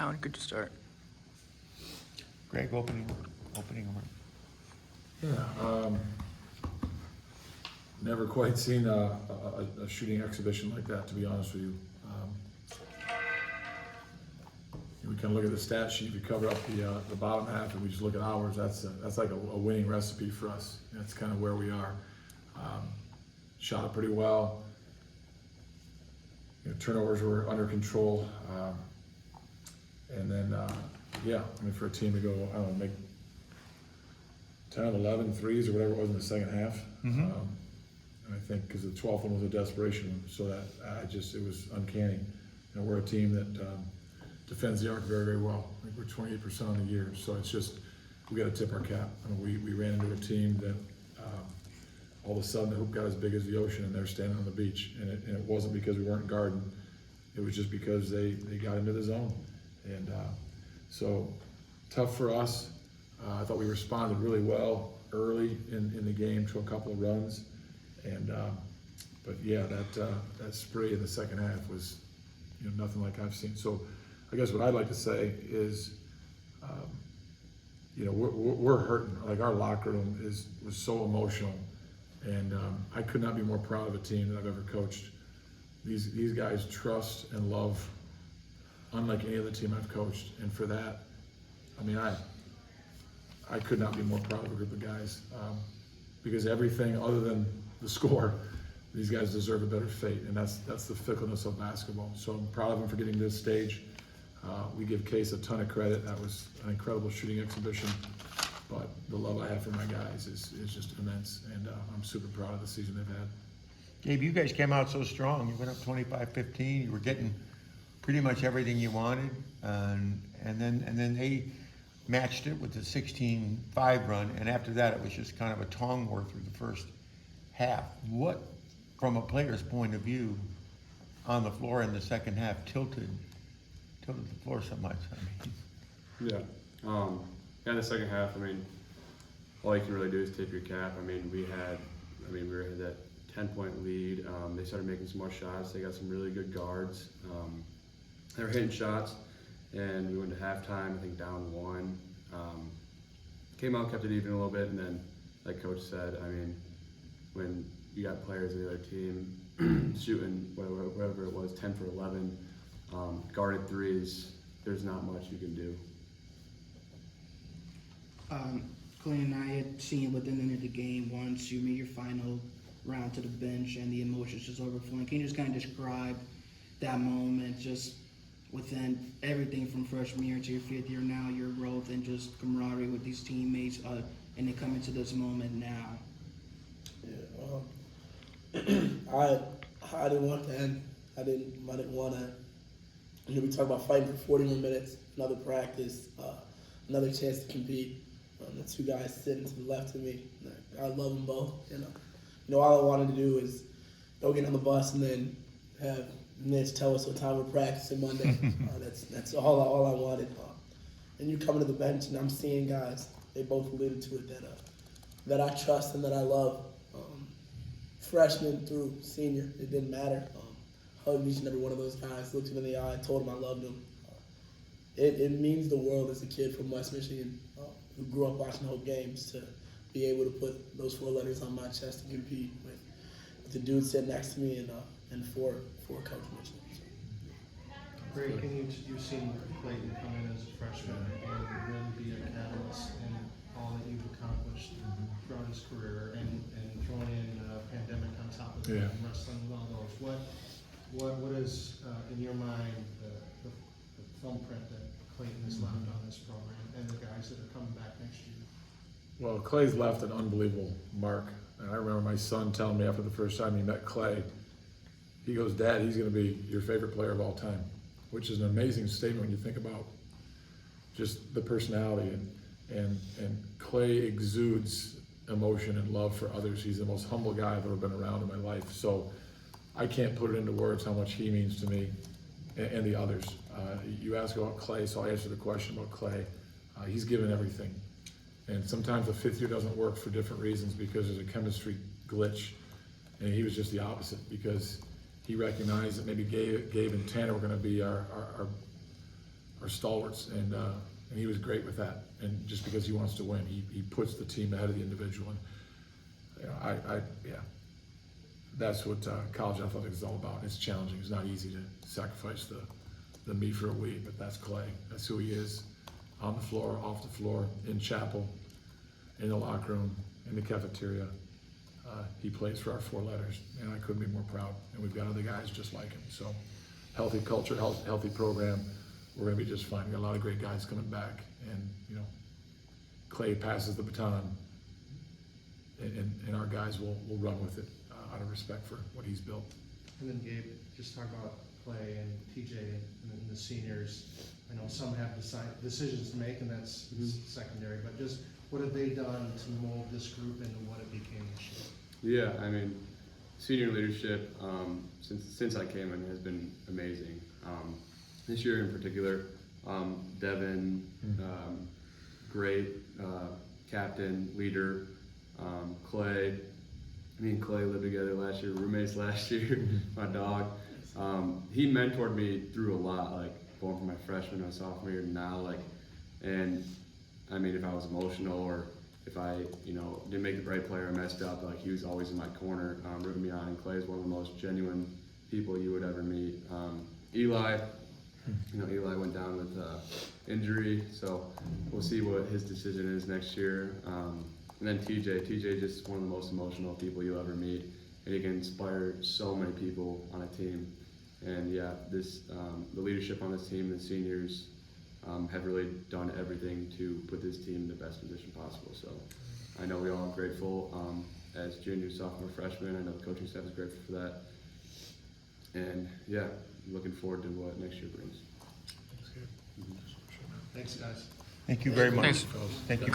Alan, could you start? Greg, opening remarks. Yeah, never quite seen a shooting exhibition like that, to be honest with you. We kind of look at the stat sheet, we cover up the bottom half, and we just look at ours. That's like a winning recipe for us. That's kind of where we are. Shot it pretty well. Turnovers were under control, and then yeah, I mean, for a team to go, I don't know, make 10, 11 threes or whatever it was in the second half. Mm-hmm. And I think because the 12th one was a desperation one, so that it was uncanny. We're a team that defends the arc very, very well. I think we're 28% on the year, so it's just, we got to tip our cap. I mean, we ran into a team that all of a sudden the hoop got as big as the ocean and they're standing on the beach. And it wasn't because we weren't guarding, it was just because they got into the zone. And so tough for us. I thought we responded really well early in the game to a couple of runs. And but yeah, that spree in the second half was nothing like I've seen. So I guess what I'd like to say is, we're hurting. Like, our locker room was so emotional, and I could not be more proud of a team that I've ever coached. These guys trust and love unlike any other team I've coached, and for that, I mean, I could not be more proud of a group of guys, because everything other than the score, these guys deserve a better fate, and that's the fickleness of basketball. So I'm proud of them for getting to this stage. We give Case a ton of credit. That was an incredible shooting exhibition, but the love I have for my guys is just immense, and I'm super proud of the season they've had. Gabe, you guys came out so strong. You went up 25-15. You were getting pretty much everything you wanted, and then they matched it with the 16-5 run, and after that it was just kind of a tongue war through the first half. What, from a player's point of view, on the floor in the second half tilted the floor so much? I mean, Yeah, in the second half, I mean, all you can really do is tip your cap. I mean, we were at that 10-point lead. They started making some more shots. They got some really good guards. They were hitting shots, and we went to halftime, I think, down 1. Came out, kept it even a little bit, and then, like Coach said, I mean, when you got players in the other team shooting whatever it was, 10 for 11, guarded threes, there's not much you can do. Clayton and I had seen within the end of the game once you made your final round to the bench and the emotions just overflowing. Can you just kind of describe that moment, just within everything from freshman year to your 5th year now, your growth and just camaraderie with these teammates, and then coming to this moment now? Yeah, I didn't want to end. I didn't want to. We talk about fighting for 41 minutes, another practice, another chance to compete. The 2 guys sitting to the left of me, I love them both. All I wanted to do is go get on the bus and then have Mitch tell us what time we're practicing Monday. That's all I wanted. And you coming to the bench and I'm seeing guys. They both alluded to it, that I trust and that I love. Freshman through senior, it didn't matter. Hugged each and every one of those guys, looked him in the eye, told him I loved him. It means the world as a kid from West Michigan who grew up watching Hope games to be able to put those 4 letters on my chest and compete with the dude sitting next to me and for Coach Mitchell. Greg, you've seen Clayton come in as a freshman and really be a catalyst in all that you've accomplished throughout his career, and throwing in a pandemic on top of it, and wrestling with all those. What is, in your mind, the thumbprint that Clayton has left on this program and the guys that are coming back next year? Well, Clay's left an unbelievable mark. And I remember my son telling me after the first time he met Clay, he goes, "Dad, he's going to be your favorite player of all time," which is an amazing statement when you think about just the personality. And Clay exudes emotion and love for others. He's the most humble guy I've ever been around in my life. So I can't put it into words how much he means to me and the others. You ask about Clay, so I answer the question about Clay. He's given everything. And sometimes the 5th year doesn't work for different reasons because there's a chemistry glitch. And he was just the opposite because he recognized that maybe Gabe and Tanner were going to be our are stalwarts, and he was great with that. And just because he wants to win, he puts the team ahead of the individual. And you know, yeah, that's what college athletics is all about. It's challenging. It's not easy to sacrifice the me for a we, but that's Clay. That's who he is, on the floor, off the floor, in chapel, in the locker room, in the cafeteria. He plays for our 4 letters, and I couldn't be more proud. And we've got other guys just like him. So, healthy culture, healthy program. We're going to be just fine. We got a lot of great guys coming back, and you know, Clay passes the baton, and our guys will run with it out of respect for what he's built. And then Gabe, just talk about Clay and TJ and the seniors. I know some have decisions to make, and that's secondary, but just what have they done to mold this group into what it became this year? Yeah, I mean, senior leadership since I came in has been amazing. This year in particular, Devin, great captain, leader. Clay, me and Clay lived together last year, roommates last year. My dog, he mentored me through a lot, like going from my freshman to my sophomore year to now, like, and I mean, if I was emotional or if I, you know, didn't make the right play or messed up, like he was always in my corner, rooting me on. And Clay is one of the most genuine people you would ever meet. Eli, you know, Eli went down with injury, so we'll see what his decision is next year. And then TJ just one of the most emotional people you'll ever meet, and he can inspire so many people on a team. And yeah, this the leadership on this team, the seniors, have really done everything to put this team in the best position possible. So I know we all are grateful as junior, sophomore, freshmen. I know the coaching staff is grateful for that. And yeah, looking forward to what next year brings. Thanks, guys. Thank you very much. Thanks. Thank you.